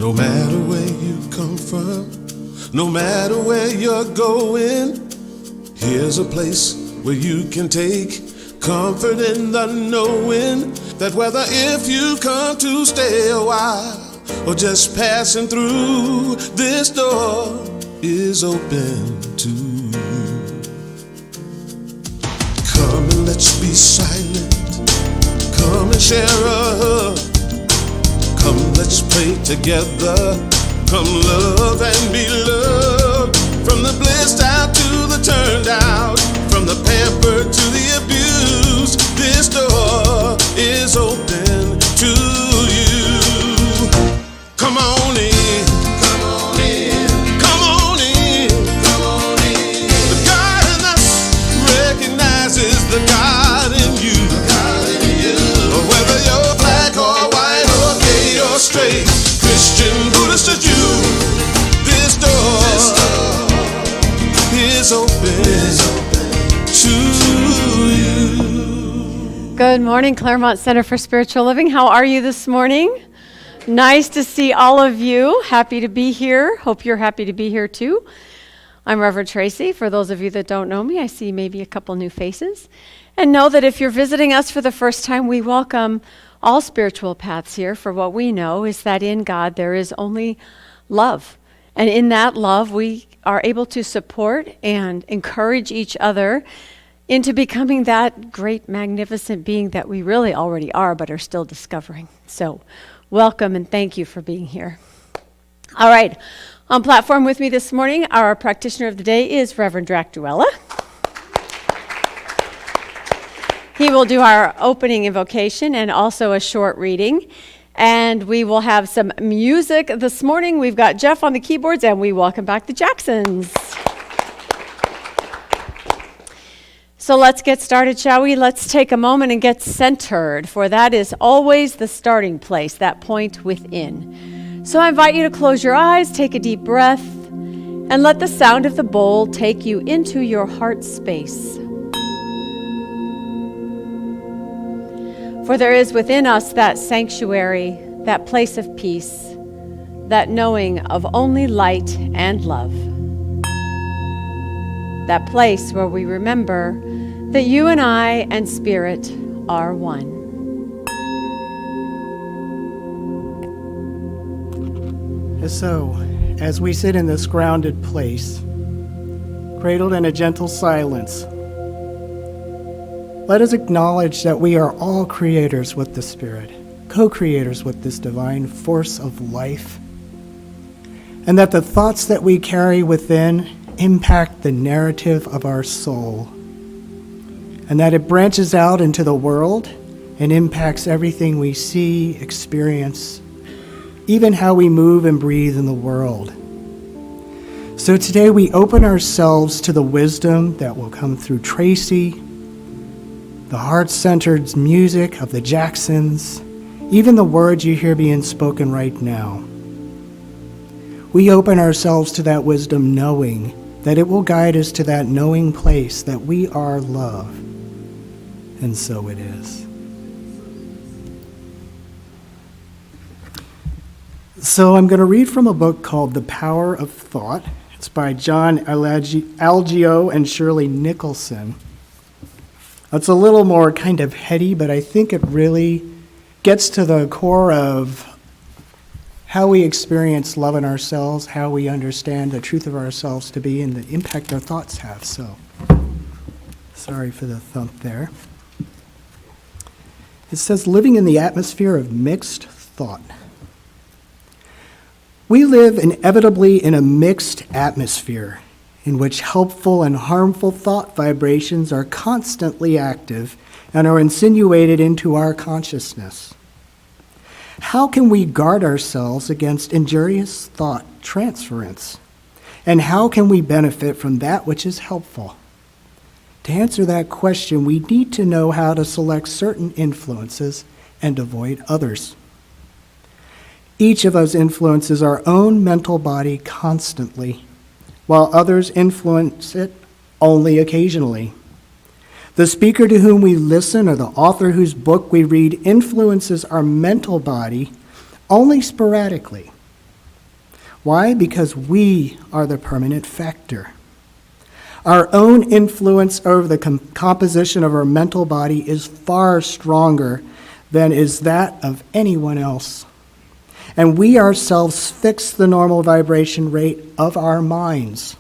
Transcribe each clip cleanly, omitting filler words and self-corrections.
No matter where you come from, no matter where you're going, here's a place where you can take comfort in the knowing that whether if you come to stay a while or just passing through, this door is open to you. Come and let's be silent. Come and share a hug. Come, let's pray together. Come, love and be loved. From the blissed out to the turned out, from the pampered to the abused, this door is open to you. Come on in. Come on in. Come on in. Come on in. The God in us recognizes the God in you. The God in you. Whether you're black or white or gay or straight, Christian, Buddhist or Jew, this door is open to you. Good morning, Claremont Center for Spiritual Living. How are you this morning? Nice to see all of you. Happy to be here. Hope you're happy to be here too. I'm Reverend Tracy. For those of you that don't know me, I see maybe a couple new faces. And know that if you're visiting us for the first time, we welcome all spiritual paths here, for what we know is that in God there is only love. And in that love, we are able to support and encourage each other into becoming that great, magnificent being that we really already are, but are still discovering. So welcome and thank you for being here. All right, on platform with me this morning, our practitioner of the day is Reverend Dractuella. He will do our opening invocation and also a short reading. And we will have some music this morning. We've got Jeff on the keyboards, and we welcome back the Jacksons. So let's get started, shall we? Let's take a moment and get centered, for that is always the starting place, that point within. So I invite you to close your eyes, take a deep breath, and let the sound of the bowl take you into your heart space. For there is within us that sanctuary, that place of peace, that knowing of only light and love. That place where we remember that you and I and Spirit are one. So, as we sit in this grounded place, cradled in a gentle silence, let us acknowledge that we are all creators with the Spirit, co-creators with this divine force of life, and that the thoughts that we carry within impact the narrative of our soul, and that it branches out into the world and impacts everything we see, experience, even how we move and breathe in the world. So today we open ourselves to the wisdom that will come through Tracy, the heart-centered music of the Jacksons, even the words you hear being spoken right now. We open ourselves to that wisdom knowing that it will guide us to that knowing place that we are love. And so it is. So I'm going to read from a book called The Power of Thought. It's by John Algeo and Shirley Nicholson. It's a little more kind of heady, but I think it really gets to the core of how we experience love in ourselves, how we understand the truth of ourselves to be, and the impact our thoughts have. So, sorry for the thump there. It says, living in the atmosphere of mixed thought. We live inevitably in a mixed atmosphere in which helpful and harmful thought vibrations are constantly active and are insinuated into our consciousness. How can we guard ourselves against injurious thought transference? And how can we benefit from that which is helpful? To answer that question, we need to know how to select certain influences and avoid others. Each of us influences our own mental body constantly, while others influence it only occasionally. The speaker to whom we listen or the author whose book we read influences our mental body only sporadically, Why? Because we are the permanent factor. Our own influence over the composition of our mental body is far stronger than is that of anyone else. And we ourselves fix the normal vibration rate of our minds.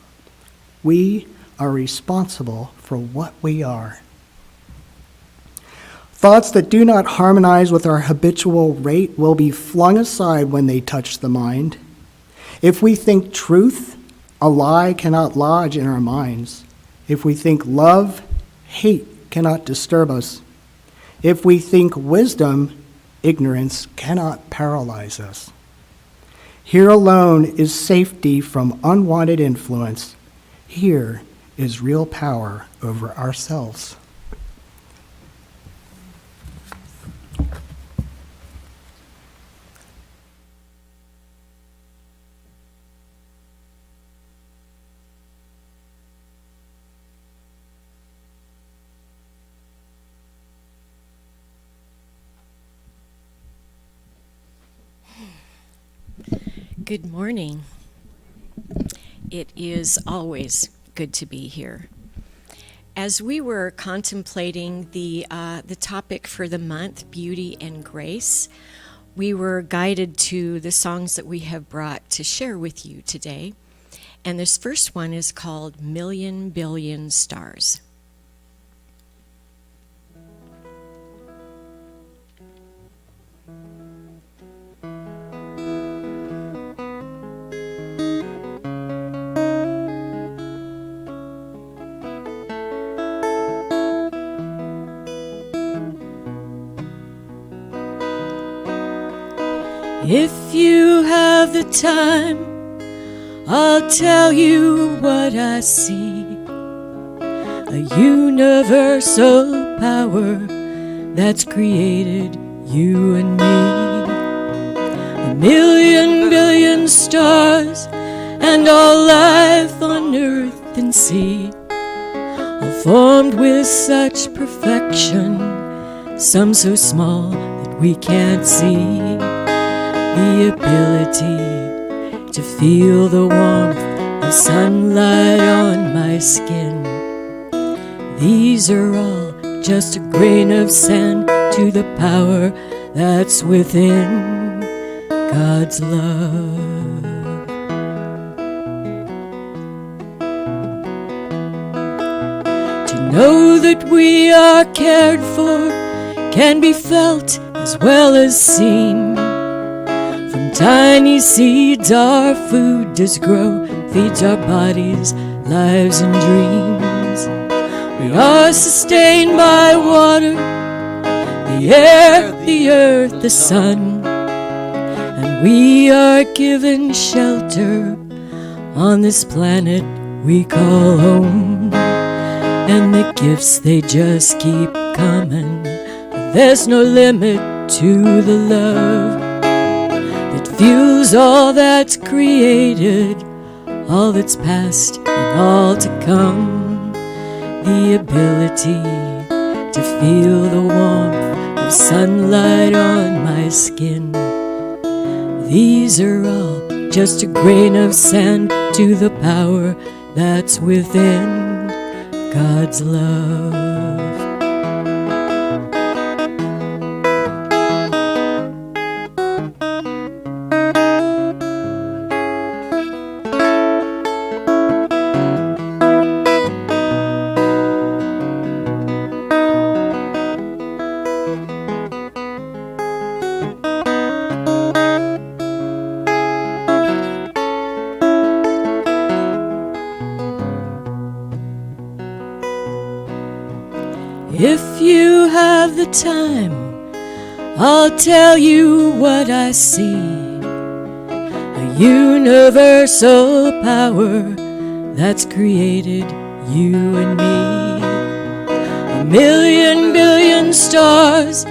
We are responsible for what we are. Thoughts that do not harmonize with our habitual rate will be flung aside when they touch the mind. If we think truth, a lie cannot lodge in our minds. If we think love, hate cannot disturb us. If we think wisdom, ignorance cannot paralyze us. Here alone is safety from unwanted influence. Here is real power over ourselves. Good morning. It is always good to be here. As we were contemplating the topic for the month, beauty and grace, we were guided to the songs that we have brought to share with you today. And this first one is called Million Billion Stars. If you have the time, I'll tell you what I see. A universal power that's created you and me. 1,000,000 billion stars and all life on earth and sea, all formed with such perfection, some so small that we can't see. The ability to feel the warmth of sunlight on my skin. These are all just a grain of sand to the power that's within God's love. To know that we are cared for can be felt as well as seen. Tiny seeds our food does grow, feeds our bodies, lives and dreams. We are sustained by water, the air, the earth, the sun. And we are given shelter on this planet we call home. And the gifts, they just keep coming. There's no limit to the love fuels all that's created, all that's past and all to come. The ability to feel the warmth of sunlight on my skin. These are all just a grain of sand to the power that's within God's love. If you have the time, I'll tell you what I see. A universal power that's created you and me. 1,000,000 billion stars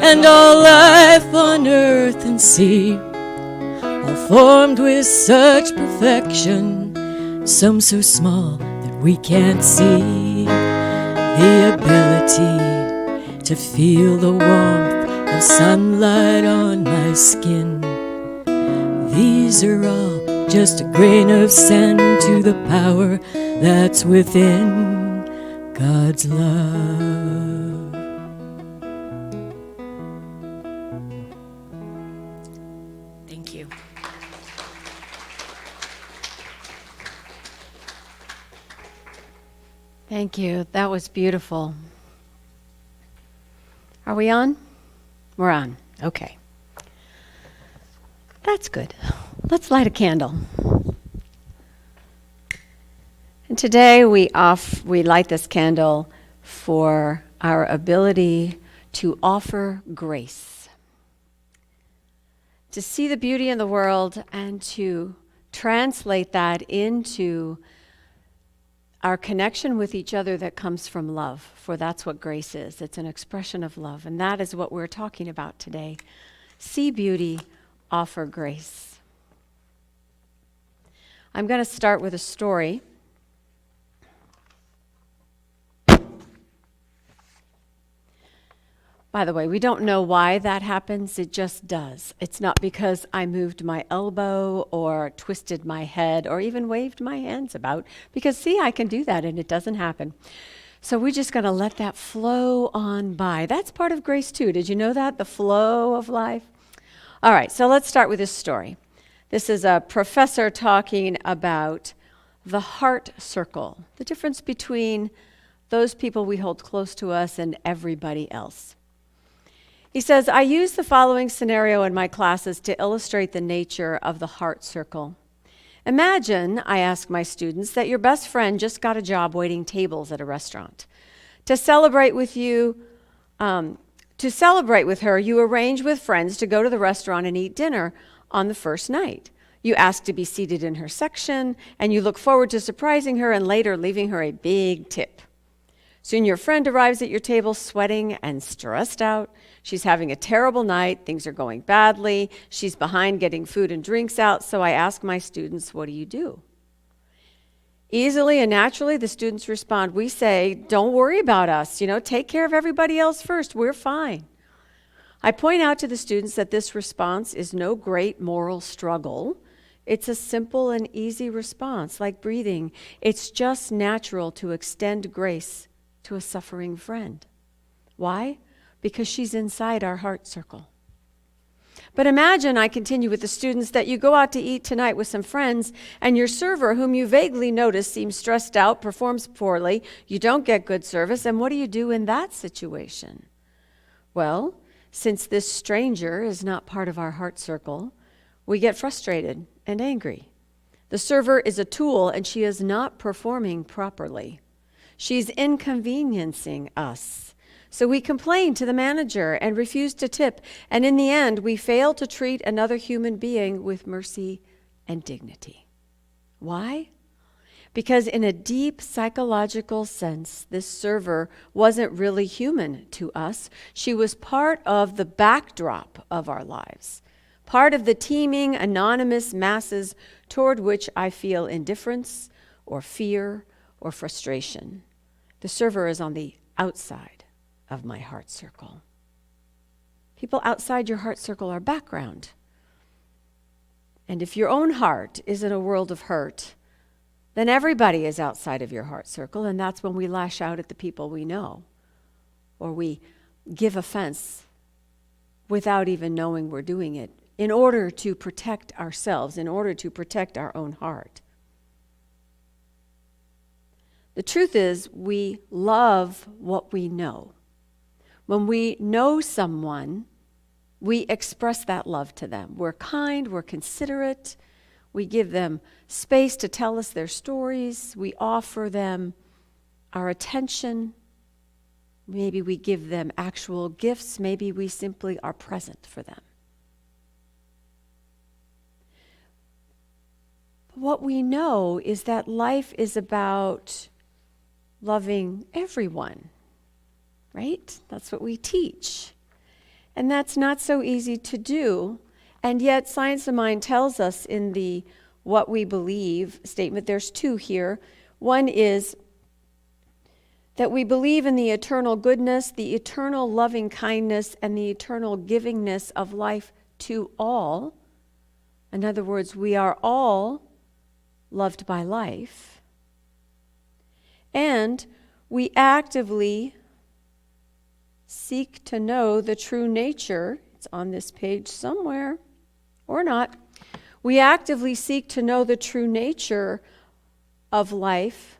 and all life on earth and sea, all formed with such perfection, some so small that we can't see. The ability to feel the warmth of sunlight on my skin. These are all just a grain of sand to the power that's within God's love. Thank you. Thank you. That was beautiful. Are we on? We're on. Okay. That's good. Let's light a candle. And today we light this candle for our ability to offer grace. To see the beauty in the world and to translate that into our connection with each other that comes from love, for that's what grace is. It's an expression of love, and that is what we're talking about today. See beauty, offer grace. I'm going to start with a story. By the way, we don't know why that happens. It just does. It's not because I moved my elbow or twisted my head or even waved my hands about. Because, see, I can do that and it doesn't happen. So we're just going to let that flow on by. That's part of grace, too. Did you know that? The flow of life. All right, so let's start with this story. This is a professor talking about the heart circle, the difference between those people we hold close to us and everybody else. He says, I use the following scenario in my classes to illustrate the nature of the heart circle. Imagine, I ask my students, that your best friend just got a job waiting tables at a restaurant. To celebrate with her, you arrange with friends to go to the restaurant and eat dinner on the first night. You ask to be seated in her section, and you look forward to surprising her and later leaving her a big tip. Soon your friend arrives at your table sweating and stressed out. She's having a terrible night. Things are going badly. She's behind getting food and drinks out. So I ask my students, what do you do? Easily and naturally, the students respond. We say, don't worry about us. Take care of everybody else first. We're fine. I point out to the students that this response is no great moral struggle. It's a simple and easy response, like breathing. It's just natural to extend grace to a suffering friend. Why? Because she's inside our heart circle. But imagine, I continue with the students, that you go out to eat tonight with some friends, and your server, whom you vaguely notice seems stressed out, performs poorly, you don't get good service, and what do you do in that situation? Well, since this stranger is not part of our heart circle, we get frustrated and angry. The server is a tool, and she is not performing properly. She's inconveniencing us. So we complain to the manager and refuse to tip, and in the end, we fail to treat another human being with mercy and dignity. Why? Because in a deep psychological sense, this server wasn't really human to us. She was part of the backdrop of our lives, part of the teeming, anonymous masses toward which I feel indifference or fear or frustration. The server is on the outside of my heart circle. People outside your heart circle are background. And if your own heart is in a world of hurt, then everybody is outside of your heart circle, and that's when we lash out at the people we know, or we give offense without even knowing we're doing it, in order to protect ourselves, in order to protect our own heart. The truth is, we love what we know. When we know someone, we express that love to them. We're kind, we're considerate, we give them space to tell us their stories, we offer them our attention, maybe we give them actual gifts, maybe we simply are present for them. What we know is that life is about loving everyone, right? That's what we teach. And that's not so easy to do. And yet Science of Mind tells us in the what we believe statement, there's two here. One is that we believe in the eternal goodness, the eternal loving kindness, and the eternal givingness of life to all. In other words, we are all loved by life, and we actively seek to know the true nature. It's on this page somewhere, or not. We actively seek to know the true nature of life,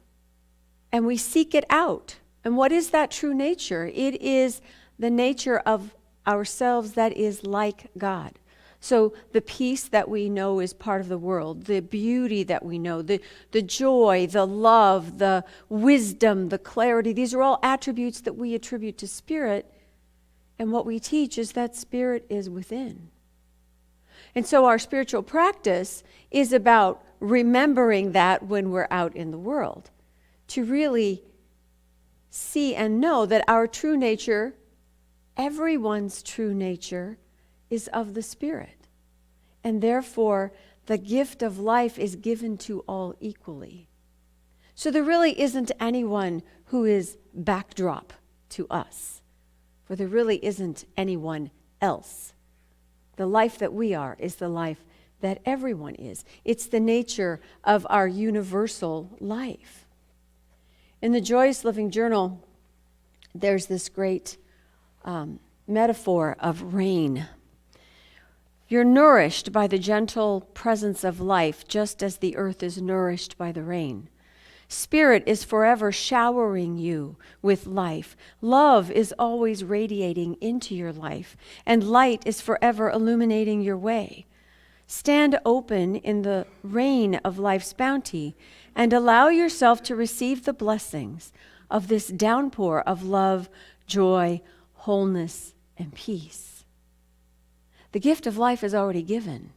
and we seek it out. And what is that true nature? It is the nature of ourselves that is like God. So the peace that we know is part of the world, the beauty that we know, the joy, the love, the wisdom, the clarity, these are all attributes that we attribute to spirit. And what we teach is that spirit is within. And so our spiritual practice is about remembering that when we're out in the world, to really see and know that our true nature, everyone's true nature, is of the Spirit. And therefore, the gift of life is given to all equally. So there really isn't anyone who is backdrop to us, for there really isn't anyone else. The life that we are is the life that everyone is. It's the nature of our universal life. In the Joyous Living Journal, there's this great metaphor of rain. You're nourished by the gentle presence of life, just as the earth is nourished by the rain. Spirit is forever showering you with life. Love is always radiating into your life, and light is forever illuminating your way. Stand open in the rain of life's bounty and allow yourself to receive the blessings of this downpour of love, joy, wholeness, and peace. The gift of life is already given.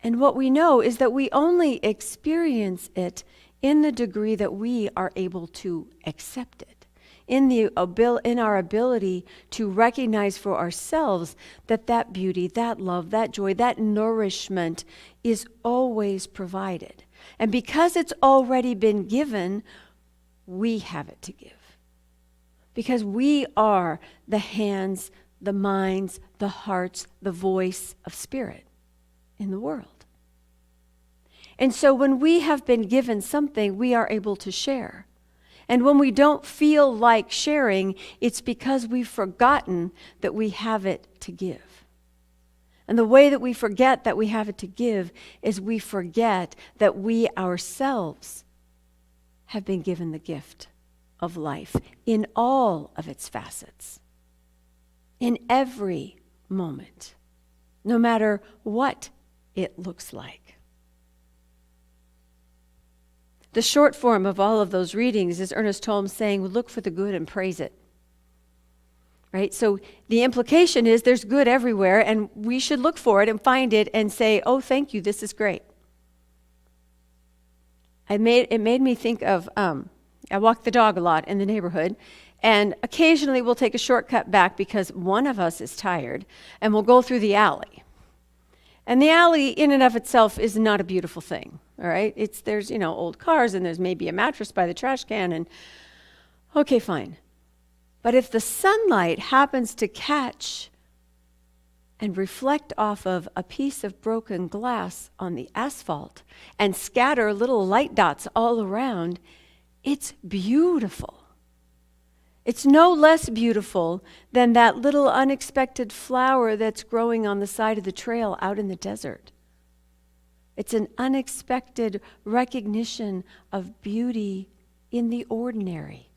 And what we know is that we only experience it in the degree that we are able to accept it, in our ability to recognize for ourselves that that beauty, that love, that joy, that nourishment is always provided. And because it's already been given, we have it to give. Because we are the hands, the minds, the hearts, the voice of Spirit in the world. And so when we have been given something, we are able to share. And when we don't feel like sharing, it's because we've forgotten that we have it to give. And the way that we forget that we have it to give is we forget that we ourselves have been given the gift of life in all of its facets, in every moment, no matter what it looks like. The short form of all of those readings is Ernest Holmes saying, look for the good and praise it. Right? So the implication is there's good everywhere, and we should look for it and find it and say, oh, thank you, this is great. It made me think of, I walk the dog a lot in the neighborhood, and occasionally we'll take a shortcut back because one of us is tired, and we'll go through the alley. And the alley in and of itself is not a beautiful thing, all right? There's old cars, and there's maybe a mattress by the trash can, and okay, fine. But if the sunlight happens to catch and reflect off of a piece of broken glass on the asphalt and scatter little light dots all around, it's beautiful. It's no less beautiful than that little unexpected flower that's growing on the side of the trail out in the desert. It's an unexpected recognition of beauty in the ordinary.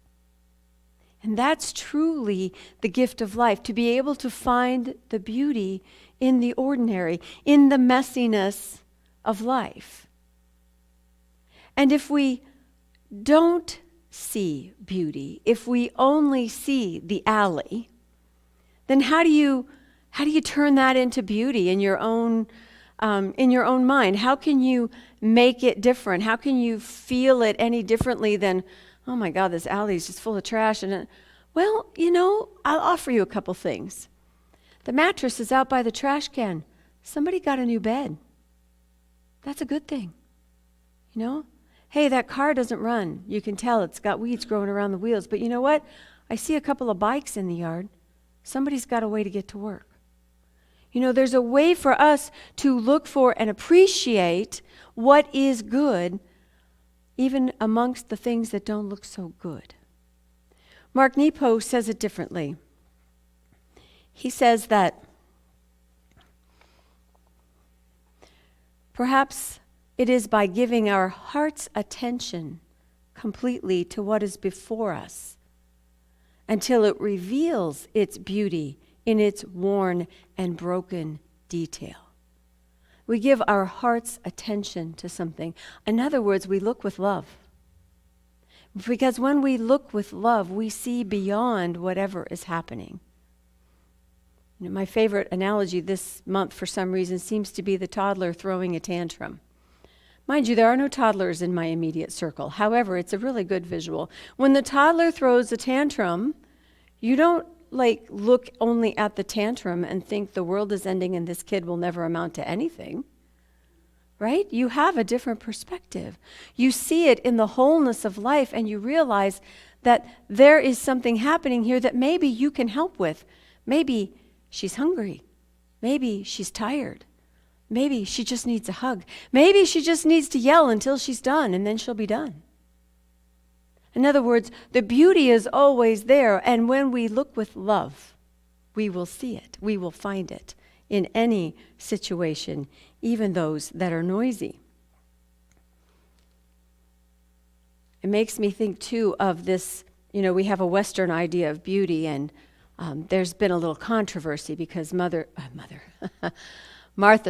And that's truly the gift of life, to be able to find the beauty in the ordinary, in the messiness of life. And if we don't see beauty, if we only see the alley, then how do you turn that into beauty in your own mind? How can you make it different? How can you feel it any differently than, oh my God, this alley is just full of trash? And well, I'll offer you a couple things. The mattress is out by the trash can. Somebody got a new bed. That's a good thing. Hey, that car doesn't run. You can tell it's got weeds growing around the wheels. But you know what? I see a couple of bikes in the yard. Somebody's got a way to get to work. You know, there's a way for us to look for and appreciate what is good, even amongst the things that don't look so good. Mark Nepo says it differently. He says that perhaps it is by giving our heart's attention completely to what is before us until it reveals its beauty in its worn and broken detail. We give our heart's attention to something. In other words, we look with love. Because when we look with love, we see beyond whatever is happening. You know, my favorite analogy this month, for some reason, seems to be the toddler throwing a tantrum. Mind you, there are no toddlers in my immediate circle. However, it's a really good visual. When the toddler throws a tantrum, you don't look only at the tantrum and think the world is ending and this kid will never amount to anything. Right? You have a different perspective. You see it in the wholeness of life, and you realize that there is something happening here that maybe you can help with. Maybe she's hungry. Maybe she's tired. Maybe she just needs a hug. Maybe she just needs to yell until she's done, and then she'll be done. In other words, the beauty is always there, and when we look with love, we will see it. We will find it in any situation, even those that are noisy. It makes me think, too, of this, you know, we have a Western idea of beauty, and there's been a little controversy because Martha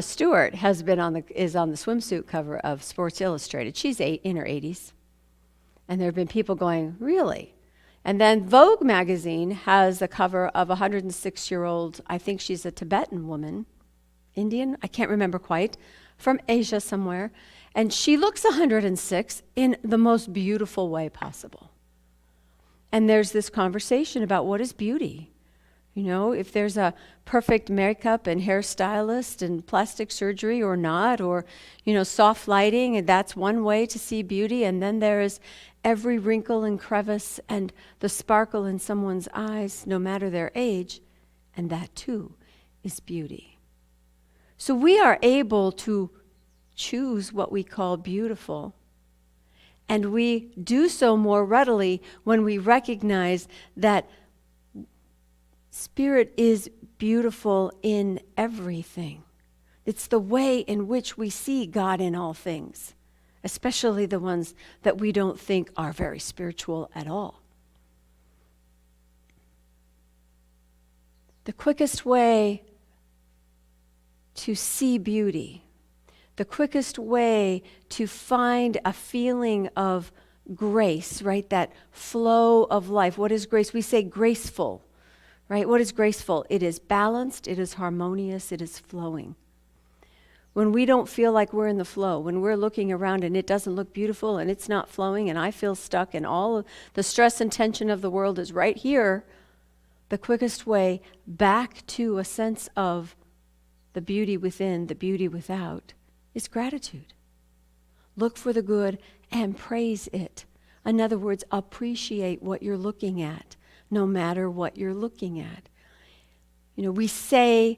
Stewart is on the swimsuit cover of Sports Illustrated. She's in her 80s. And there have been people going, really? And then Vogue magazine has the cover of a 106-year-old, I think she's a Tibetan woman, Indian, I can't remember quite, from Asia somewhere. And she looks 106 in the most beautiful way possible. And there's this conversation about what is beauty. You know, if there's a perfect makeup and hairstylist and plastic surgery or not, or, you know, soft lighting, and that's one way to see beauty. And then there is every wrinkle and crevice and the sparkle in someone's eyes, no matter their age, and that too is beauty. So we are able to choose what we call beautiful, and we do so more readily when we recognize that Spirit is beautiful in everything. It's the way in which we see God in all things, especially the ones that we don't think are very spiritual at all. The quickest way to see beauty, the quickest way to find a feeling of grace, right? That flow of life. What is grace? We say graceful, right? What is graceful? It is balanced, it is harmonious, it is flowing. When we don't feel like we're in the flow, when we're looking around and it doesn't look beautiful and it's not flowing and I feel stuck and all of the stress and tension of the world is right here, the quickest way back to a sense of the beauty within, the beauty without, is gratitude. Look for the good and praise it. In other words, appreciate what you're looking at, no matter what you're looking at. You know, we say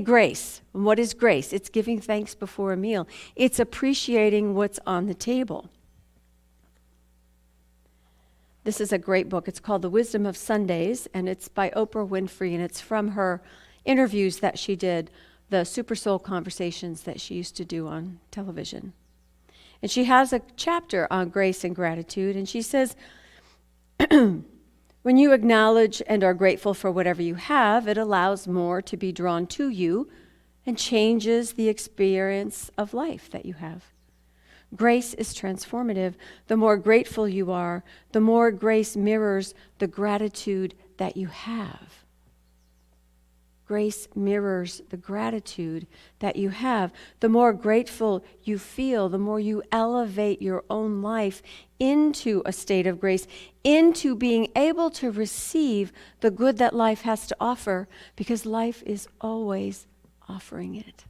grace. And what is grace? It's giving thanks before a meal. It's appreciating what's on the table. This is a great book. It's called The Wisdom of Sundays, and it's by Oprah Winfrey, and it's from her interviews that she did, the Super Soul conversations that she used to do on television. And she has a chapter on grace and gratitude, and she says, when you acknowledge and are grateful for whatever you have, it allows more to be drawn to you and changes the experience of life that you have. Grace is transformative. The more grateful you are, the more grace mirrors the gratitude that you have. Grace mirrors the gratitude that you have. The more grateful you feel, the more you elevate your own life into a state of grace, into being able to receive the good that life has to offer, because life is always offering it.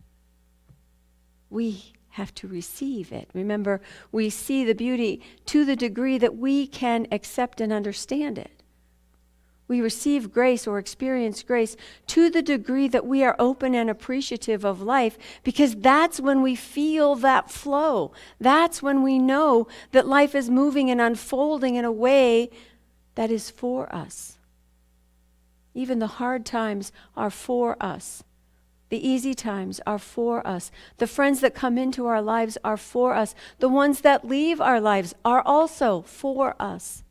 We have to receive it. Remember, we see the beauty to the degree that we can accept and understand it. We receive grace or experience grace to the degree that we are open and appreciative of life, because that's when we feel that flow. That's when we know that life is moving and unfolding in a way that is for us. Even the hard times are for us. The easy times are for us. The friends that come into our lives are for us. The ones that leave our lives are also for us.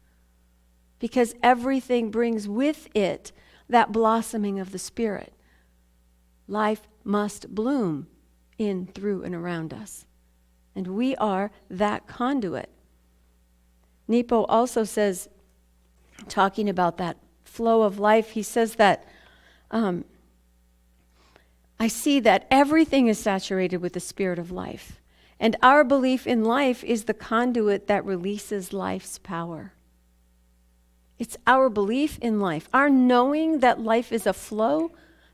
Because everything brings with it that blossoming of the Spirit. Life must bloom in, through, and around us. And we are that conduit. Nepo also says, talking about that flow of life, he says that I see that everything is saturated with the spirit of life. And our belief in life is the conduit that releases life's power. It's our belief in life, our knowing that life is a flow,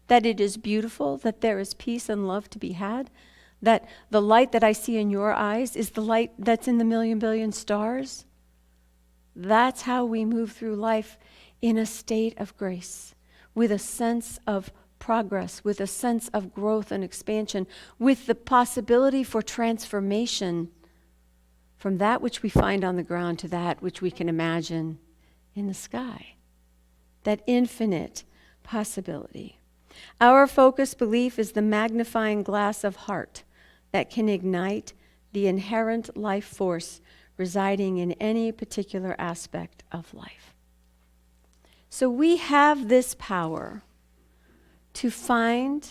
that it is beautiful, that there is peace and love to be had, that the light that I see in your eyes is the light that's in the million billion stars. That's how we move through life, in a state of grace, with a sense of progress, with a sense of growth and expansion, with the possibility for transformation from that which we find on the ground to that which we can imagine in the sky. That infinite possibility. Our focused belief is the magnifying glass of heart that can ignite the inherent life force residing in any particular aspect of life. So we have this power to find,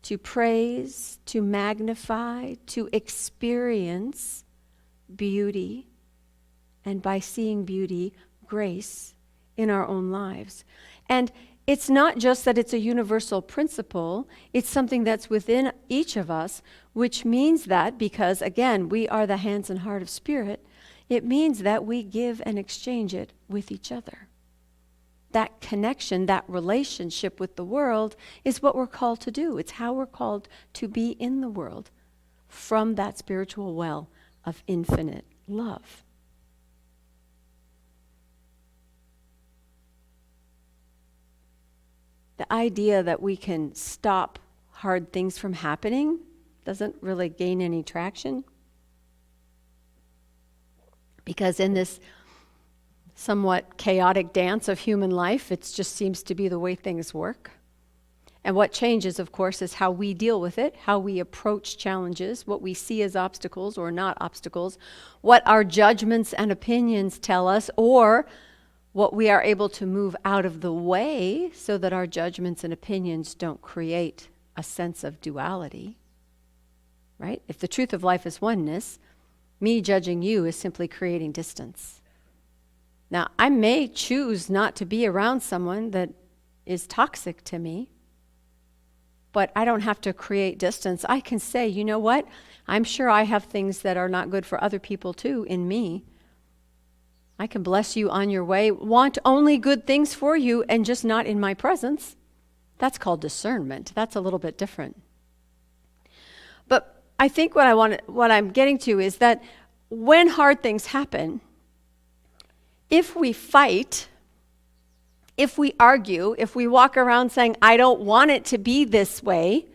to praise, to magnify, to experience beauty, and by seeing beauty, grace in our own lives. And it's not just that it's a universal principle, it's something that's within each of us, which means that, because again, we are the hands and heart of Spirit, it means that we give and exchange it with each other. That connection, that relationship with the world is what we're called to do. It's how we're called to be in the world from that spiritual well of infinite love. The idea that we can stop hard things from happening doesn't really gain any traction. Because in this somewhat chaotic dance of human life, it just seems to be the way things work. And what changes, of course, is how we deal with it, how we approach challenges, what we see as obstacles or not obstacles, what our judgments and opinions tell us, or what we are able to move out of the way so that our judgments and opinions don't create a sense of duality, right? If the truth of life is oneness, me judging you is simply creating distance. Now, I may choose not to be around someone that is toxic to me, but I don't have to create distance. I can say, you know what? I'm sure I have things that are not good for other people too in me. I can bless you on your way, want only good things for you and just not in my presence. That's called discernment. That's a little bit different. But I think what I'm getting to is that when hard things happen, if we fight, if we argue, if we walk around saying, I don't want it to be this way,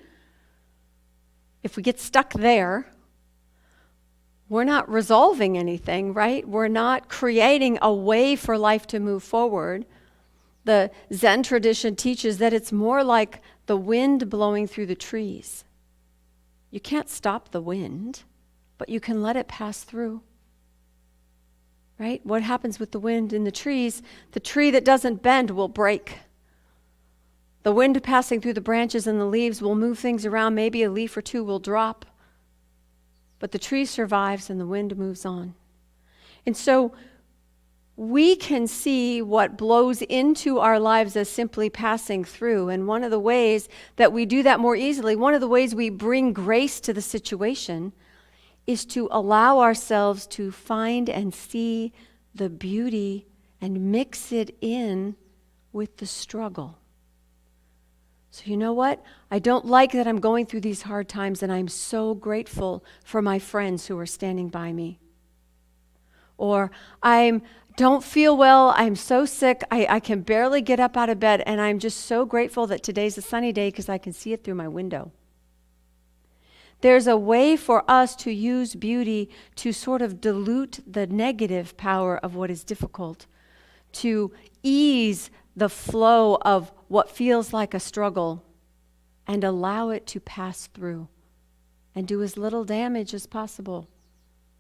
if we get stuck there, we're not resolving anything, right? We're not creating a way for life to move forward. The Zen tradition teaches that it's more like the wind blowing through the trees. You can't stop the wind, but you can let it pass through. Right? What happens with the wind in the trees? The tree that doesn't bend will break. The wind passing through the branches and the leaves will move things around. Maybe a leaf or two will drop. But the tree survives and the wind moves on. And so we can see what blows into our lives as simply passing through. And one of the ways that we do that more easily, one of the ways we bring grace to the situation, is to allow ourselves to find and see the beauty and mix it in with the struggle. So you know what? I don't like that I'm going through these hard times, and I'm so grateful for my friends who are standing by me. Or I don't feel well, I'm so sick, I can barely get up out of bed, and I'm just so grateful that today's a sunny day because I can see it through my window. There's a way for us to use beauty to sort of dilute the negative power of what is difficult, to ease the flow of what feels like a struggle and allow it to pass through and do as little damage as possible,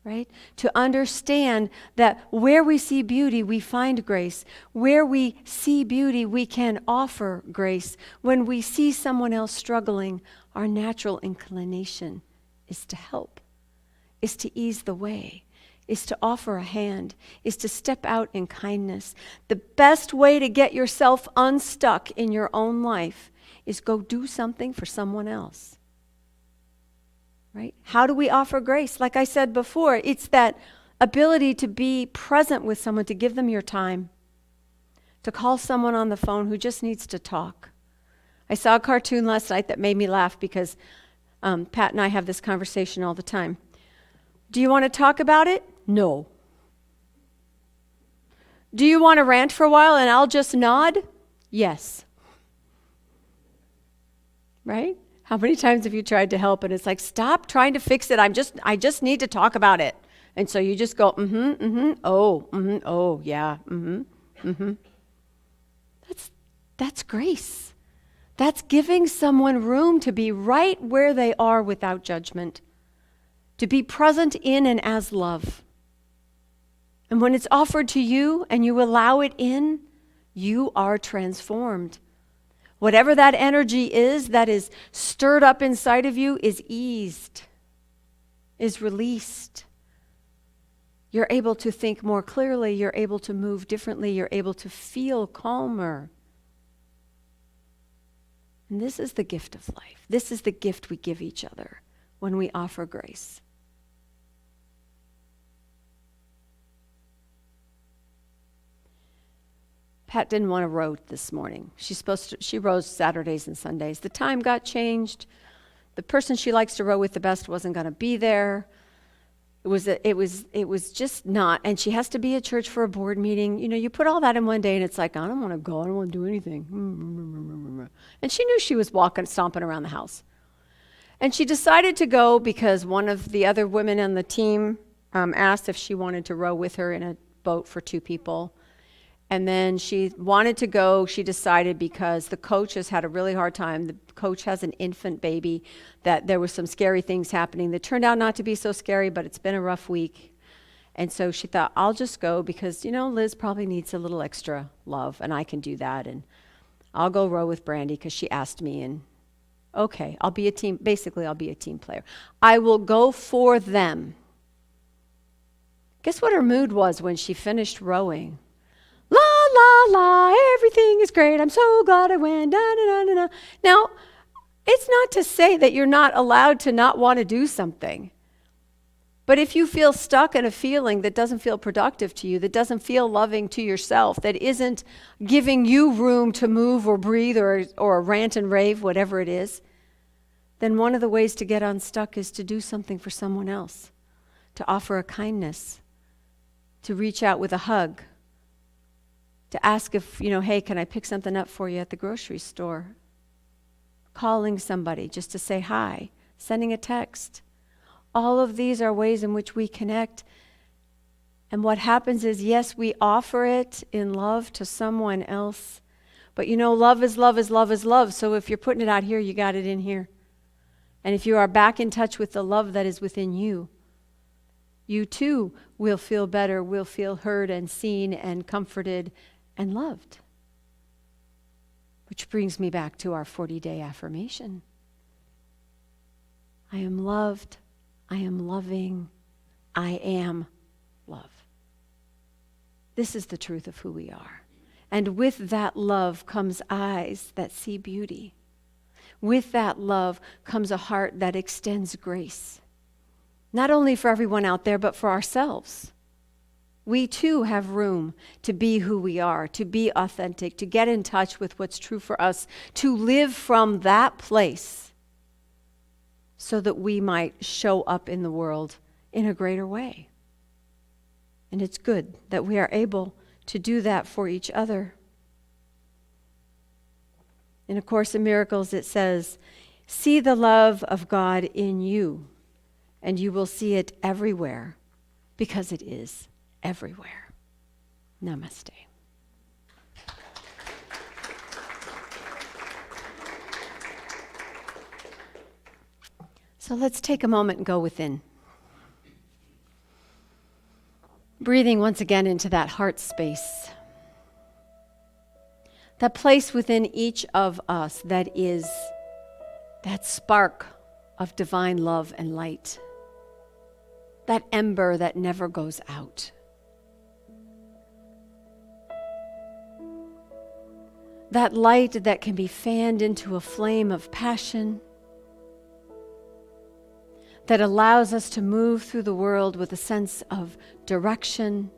right? To understand that where we see beauty, we find grace. Where we see beauty, we can offer grace. When we see someone else struggling, our natural inclination is to help, is to ease the way, is to offer a hand, is to step out in kindness. The best way to get yourself unstuck in your own life is go do something for someone else. Right? How do we offer grace? Like I said before, it's that ability to be present with someone, to give them your time, to call someone on the phone who just needs to talk. I saw a cartoon last night that made me laugh because Pat and I have this conversation all the time. Do you want to talk about it? No. Do you want to rant for a while and I'll just nod? Yes. Right? How many times have you tried to help and it's like, stop trying to fix it. I just need to talk about it. And so you just go, oh, yeah, That's grace. That's giving someone room to be right where they are without judgment, to be present in and as love. And when it's offered to you and you allow it in, you are transformed. Whatever that energy is that is stirred up inside of you is eased, is released. You're able to think more clearly. You're able to move differently. You're able to feel calmer. And this is the gift of life. This is the gift we give each other when we offer grace. Pat didn't want to row this morning. She rows Saturdays and Sundays. The time got changed. The person she likes to row with the best wasn't going to be there. It was just not, and she has to be at church for a board meeting. You know, you put all that in one day and it's like, I don't want to go, I don't want to do anything. And she knew she was stomping around the house. And she decided to go because one of the other women on the team asked if she wanted to row with her in a boat for 2 people. And then she wanted to go, she decided, because the coach has had a really hard time. The coach has an infant baby, that there were some scary things happening that turned out not to be so scary, but it's been a rough week. And so she thought, I'll just go because, Liz probably needs a little extra love, and I can do that. And I'll go row with Brandy because she asked me, and okay, I'll be a team player. I will go for them. Guess what her mood was when she finished rowing? La, la, la, everything is great. I'm so glad I went. Da, da, da, da, da. Now, it's not to say that you're not allowed to not want to do something. But if you feel stuck in a feeling that doesn't feel productive to you, that doesn't feel loving to yourself, that isn't giving you room to move or breathe or rant and rave, whatever it is, then one of the ways to get unstuck is to do something for someone else, to offer a kindness, to reach out with a hug, to ask if, hey, can I pick something up for you at the grocery store? Calling somebody just to say hi, sending a text. All of these are ways in which we connect. And what happens is, yes, we offer it in love to someone else. But love is love is love is love. So if you're putting it out here, you got it in here. And if you are back in touch with the love that is within you, you too will feel better, will feel heard and seen and comforted and loved. Which brings me back to our 40-day affirmation. I am loved, I am loving, I am love. This is the truth of who we are. And with that love comes eyes that see beauty. With that love comes a heart that extends grace. Not only for everyone out there, but for ourselves. We too have room to be who we are, to be authentic, to get in touch with what's true for us, to live from that place so that we might show up in the world in a greater way. And it's good that we are able to do that for each other. In A Course in Miracles, it says, "See the love of God in you, and you will see it everywhere, because it is everywhere." Namaste. So let's take a moment and go within. Breathing once again into that heart space. That place within each of us that is that spark of divine love and light. That ember that never goes out. That light that can be fanned into a flame of passion, that allows us to move through the world with a sense of direction,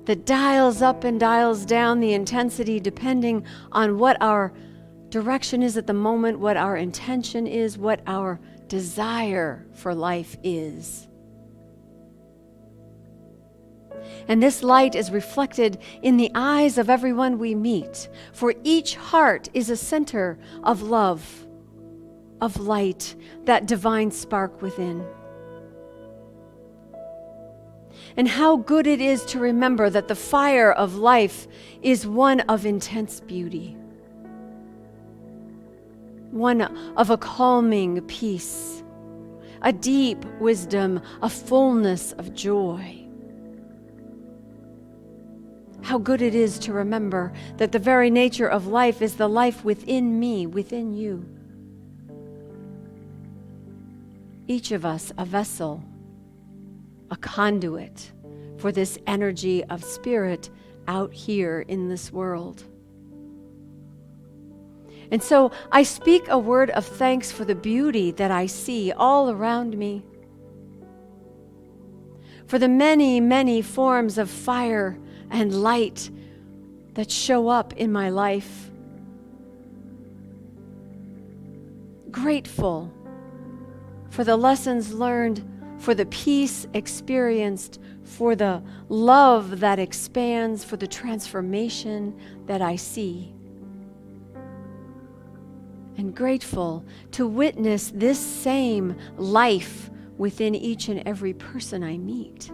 that dials up and dials down the intensity depending on what our direction is at the moment, what our intention is, what our desire for life is. And this light is reflected in the eyes of everyone we meet, for each heart is a center of love, of light, that divine spark within. And how good it is to remember that the fire of life is one of intense beauty, one of a calming peace, a deep wisdom, a fullness of joy. How good it is to remember that the very nature of life is the life within me, within you. Each of us a vessel, a conduit for this energy of spirit out here in this world. And so I speak a word of thanks for the beauty that I see all around me, for the many, many forms of fire and light that show up in my life. Grateful for the lessons learned, for the peace experienced, for the love that expands, for the transformation that I see. And grateful to witness this same life within each and every person I meet.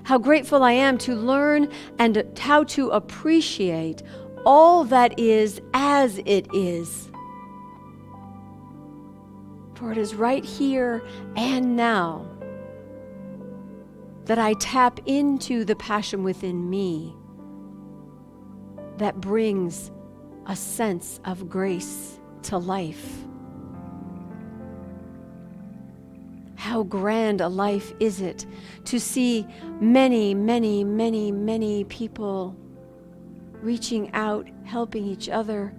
How grateful I am to learn and how to appreciate all that is as it is. For it is right here and now that I tap into the passion within me that brings a sense of grace to life. How grand a life is it to see many, many, many, many people reaching out, helping each other,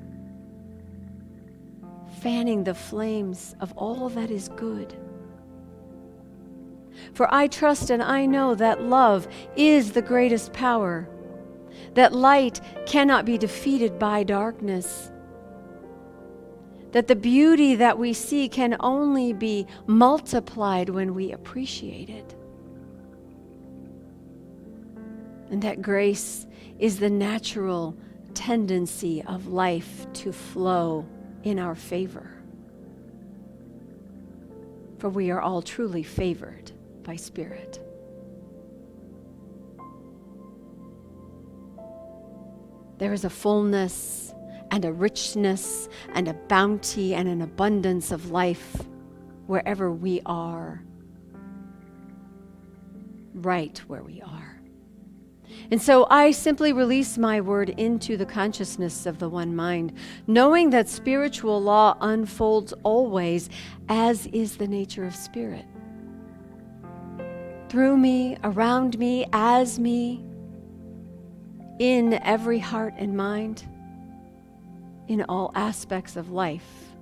fanning the flames of all that is good. For I trust and I know that love is the greatest power, that light cannot be defeated by darkness, that the beauty that we see can only be multiplied when we appreciate it, and that grace is the natural tendency of life to flow in our favor. For we are all truly favored by Spirit. There is a fullness and a richness and a bounty and an abundance of life wherever we are, right where we are. And so I simply release my word into the consciousness of the one mind, knowing that spiritual law unfolds always as is the nature of spirit. Through me, around me, as me, in every heart and mind, in all aspects of life.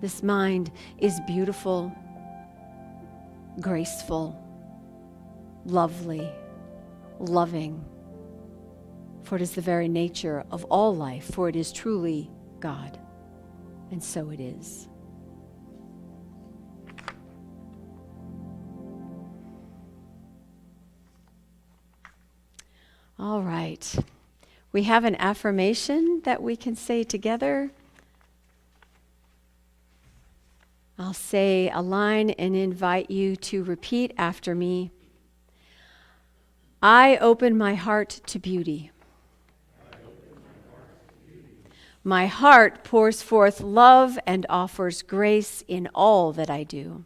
This mind is beautiful, graceful, lovely, loving, for it is the very nature of all life, for it is truly God, and so it is. All right. We have an affirmation that we can say together. I'll say a line and invite you to repeat after me. I open my heart to beauty. My heart pours forth love and offers grace in all that I do.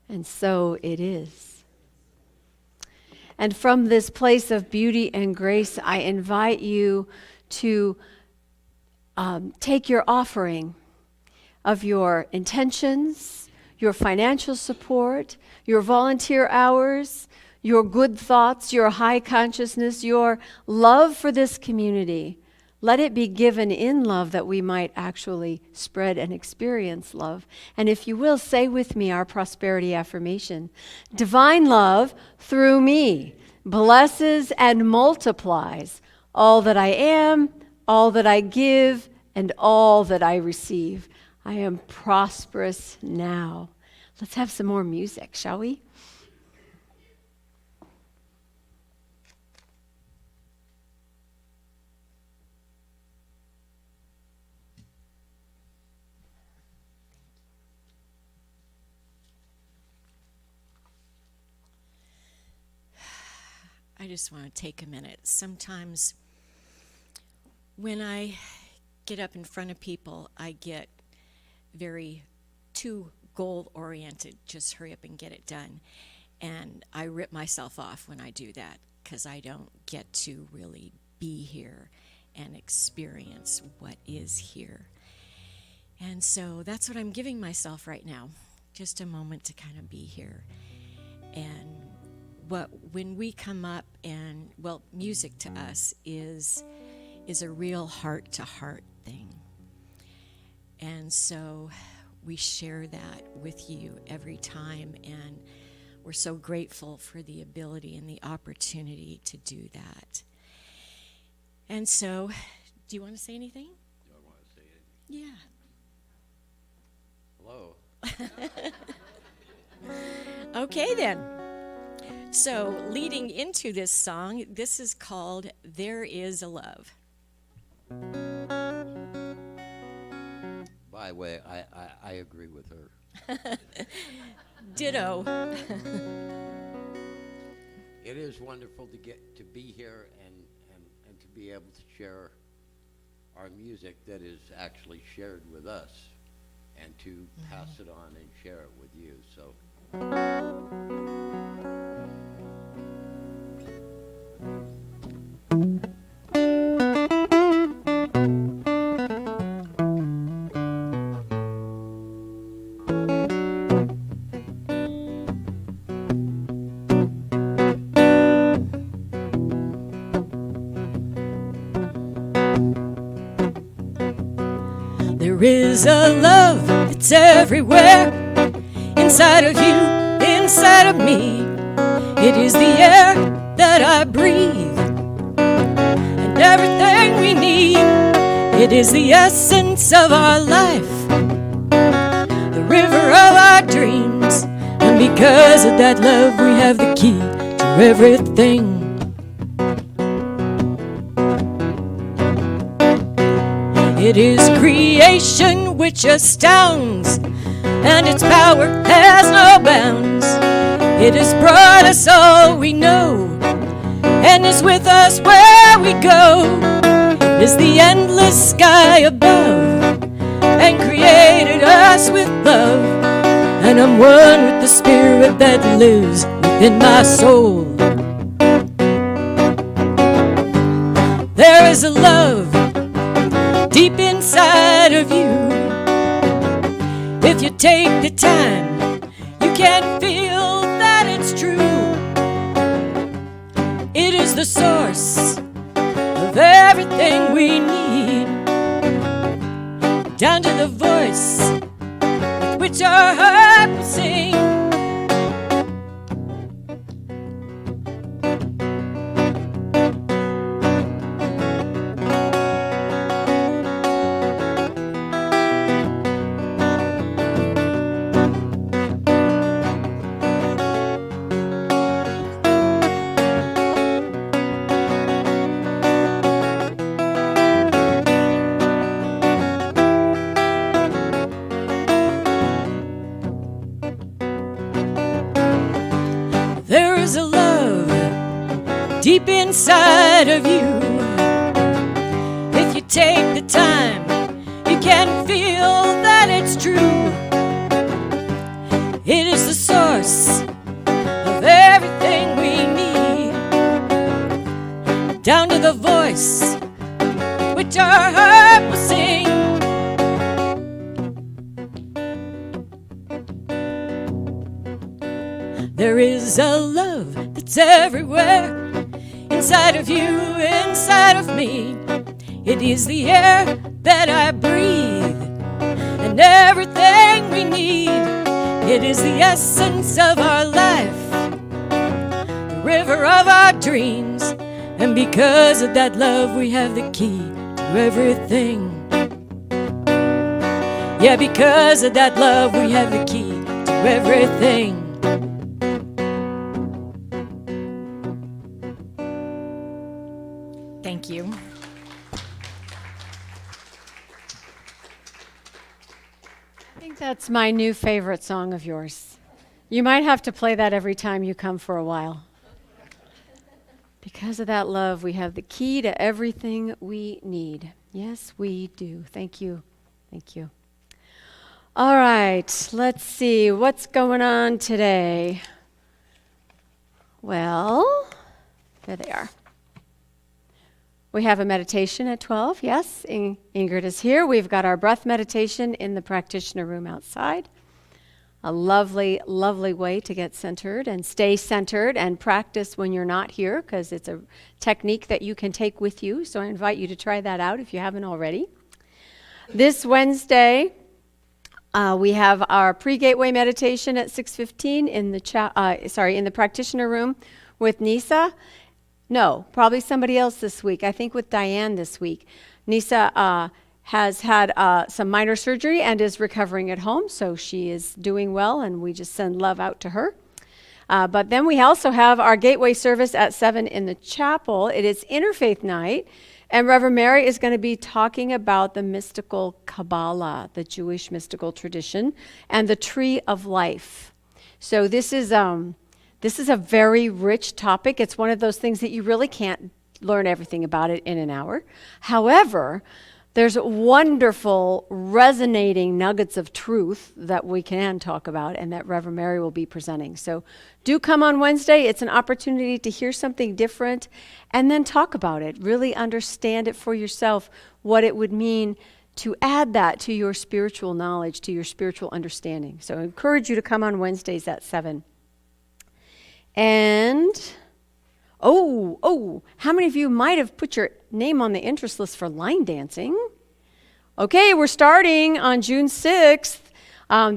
And so it is. And from this place of beauty and grace, I invite you to take your offering of your intentions, your financial support, your volunteer hours, your good thoughts, your high consciousness, your love for this community. Let it be given in love that we might actually spread and experience love. And if you will, say with me our prosperity affirmation. Divine love through me blesses and multiplies all that I am, all that I give, and all that I receive. I am prosperous now. Let's have some more music, shall we? I just want to take a minute. Sometimes when I get up in front of people, I get very too goal-oriented, just hurry up and get it done. And I rip myself off when I do that because I don't get to really be here and experience what is here. And so that's what I'm giving myself right now, just a moment to kind of be here. And when we come up and, well, music to us is a real heart-to-heart thing. And so we share that with you every time, and we're so grateful for the ability and the opportunity to do that. And so, do you want to say anything? Do I want to say anything? Yeah. Hello. Okay, then. So, leading into this song, this is called There Is a Love. By the way, I agree with her. Ditto. It is wonderful to get to be here and to be able to share our music that is actually shared with us, and to pass it on and share it with you. So. There is a love that's everywhere, inside of you, inside of me. It is the air that I breathe, and everything we need. It is the essence of our life, the river of our dreams. And because of that love, we have the key to everything. It is creation which astounds, and its power has no bounds. It has brought us all we know, and is with us where we go. It is the endless sky above, and created us with love. And I'm one with the spirit that lives within my soul. There is a love deep inside of you. If you take the time, you can feel that it's true. It is the source of everything we need, down to the voice with which our heart will sing. deep inside of you. If you take the time, you can feel that it's true. It is the source of everything we need, down to the voice which our heart will sing. There is a love that's everywhere, inside of you, inside of me. It is the air that I breathe, and everything we need. It is the essence of our life, the river of our dreams. And because of that love, we have the key to everything. Yeah, because of that love, we have the key to everything. Thank you. I think that's my new favorite song of yours. You might have to play that every time you come for a while. Because of that love, we have the key to everything we need. Yes, we do. Thank you. Thank you. All right, let's see. What's going on today? Well, there they are. We have a meditation at 12. Yes, Ingrid is here. We've got our breath meditation in the practitioner room outside. A lovely, lovely way to get centered and stay centered and practice when you're not here, because it's a technique that you can take with you. So I invite you to try that out if you haven't already. This Wednesday, we have our pre-gateway meditation at 6:15 in the practitioner room with Nisa. No, probably somebody else this week. I think with Diane this week. Nisa has had some minor surgery and is recovering at home, so she is doing well, and we just send love out to her. But then we also have our gateway service at 7 in the chapel. It is Interfaith Night, and Reverend Mary is going to be talking about the mystical Kabbalah, the Jewish mystical tradition, and the Tree of Life. So this is a very rich topic. It's one of those things that you really can't learn everything about it in an hour. However, there's wonderful, resonating nuggets of truth that we can talk about and that Reverend Mary will be presenting. So do come on Wednesday. It's an opportunity to hear something different and then talk about it. Really understand it for yourself, what it would mean to add that to your spiritual knowledge, to your spiritual understanding. So I encourage you to come on Wednesdays at 7. And, how many of you might have put your name on the interest list for line dancing? Okay, we're starting on June 6th.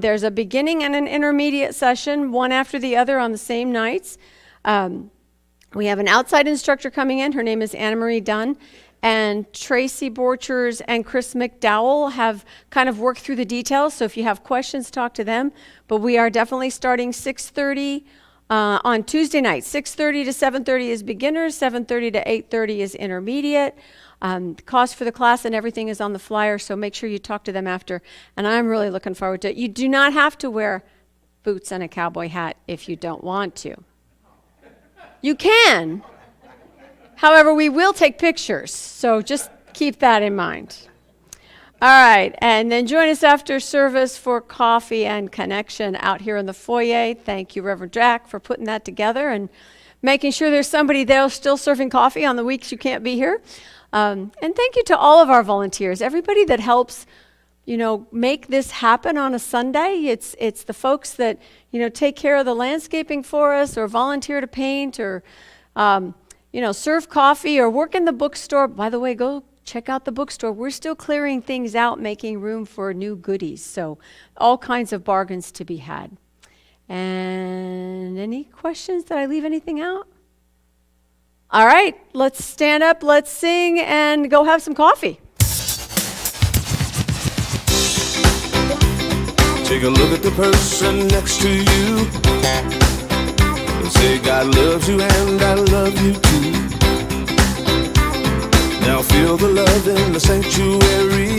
There's a beginning and an intermediate session, one after the other on the same nights. We have an outside instructor coming in. Her name is Anna Marie Dunn. And Tracy Borchers and Chris McDowell have kind of worked through the details. So if you have questions, talk to them. But we are definitely starting 6:30 on Tuesday night. 6:30 to 7:30 is beginners. 7:30 to 8:30 is intermediate. The cost for the class and everything is on the flyer, so make sure you talk to them after. And I'm really looking forward to it. You do not have to wear boots and a cowboy hat if you don't want to. You can. However, we will take pictures, so just keep that in mind. All right, and then join us after service for coffee and connection out here in the foyer. Thank you, Reverend Jack, for putting that together and making sure there's somebody there still serving coffee on the weeks you can't be here. And thank you to all of our volunteers, everybody that helps, make this happen on a Sunday. It's the folks that, take care of the landscaping for us or volunteer to paint or, serve coffee or work in the bookstore. By the way, go check out the bookstore. We're still clearing things out, making room for new goodies. So all kinds of bargains to be had. And any questions? Did I leave anything out? All right, let's stand up, let's sing, and go have some coffee. Take a look at the person next to you and say, God loves you and I love you too. Now feel the love in the sanctuary.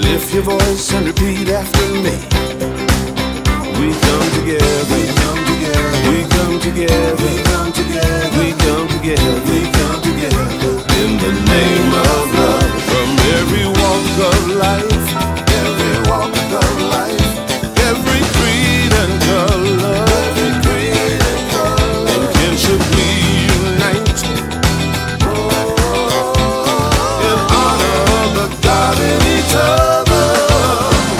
Lift your voice and repeat after me. We come together, we come together, we come together, we come together. together.